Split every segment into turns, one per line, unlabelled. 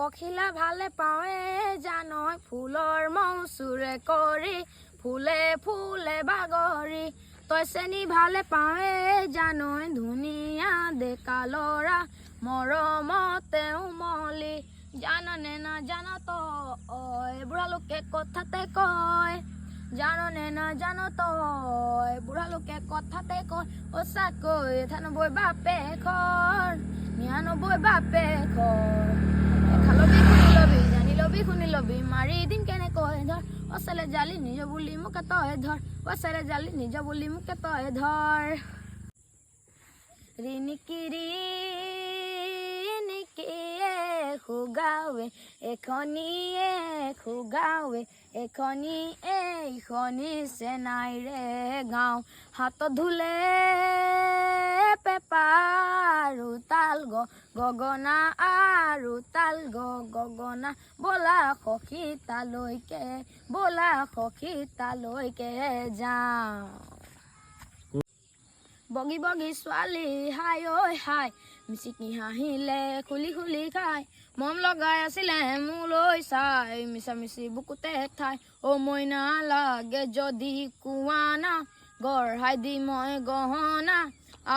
পখিলা ভালে পাৱে জানই ফুলৰ মৌচুৰে কৰি ফুলে ফুলে বাগৰি তই চেনি ভালে পাৱে জানই ধুনীয়া ডেকা ল'ৰা মৰমতে উমলি জাননে না জান তই বুঢ়া লোকে কথাতে কয় জাননে না জান তই বুঢ়া লোকে কথাতে কয় সঁচাকৈ ৯৮ বাপে ঘৰ ৯৯ বাপে ঘৰ জানি লবি শুনি লবি মাৰি দিম কেনেকৈ ধৰ অচলে জালি নিজ বুলি মোকে তই ধৰ অচলে জালি নিজ বুলি মোকে তই ধৰ ৰিনিকিৰি খুগাৱে এখনি এইখনি চেনাই ৰে গাঁও হাত ধুলে পেপা আৰু তাল গগনা আৰু তাল গগনা বলা সখী তালৈকে যাওঁ বগী বগী ছোৱালী হাই ঐ হাই মিচিকি হাঁহিলে খুলি খুলি খাই মম লগাই আছিলে মোলৈ চাই মিছা মিছি বুকুতে ঠাই অ মইনা লাগে যদি কুৱানা গঢ়াই দি মই গহনা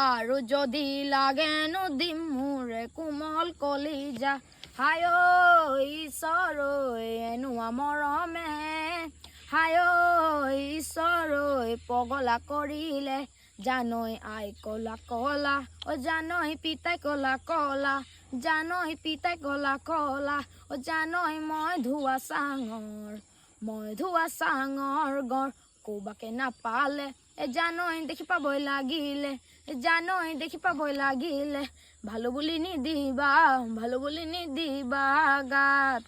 আৰু যদি লাগেনো দিম মোৰে কোমল কলিজা হাই ঐ ঈশ্বৰ ঐ এনুৱা মৰমে হাই ঐ ঈশ্বৰ ঐ পগলা কৰিলে জানই আই কলা কলা ও জানই পিতাই কলা কলা জানই পিতাই কলা কলা ও জানই মই ধোৱা চাঙৰ গড় ক'বাকে নাপালে জানই দেখি পাবই লাগিলে ভালো বুলি নিদিবা গাত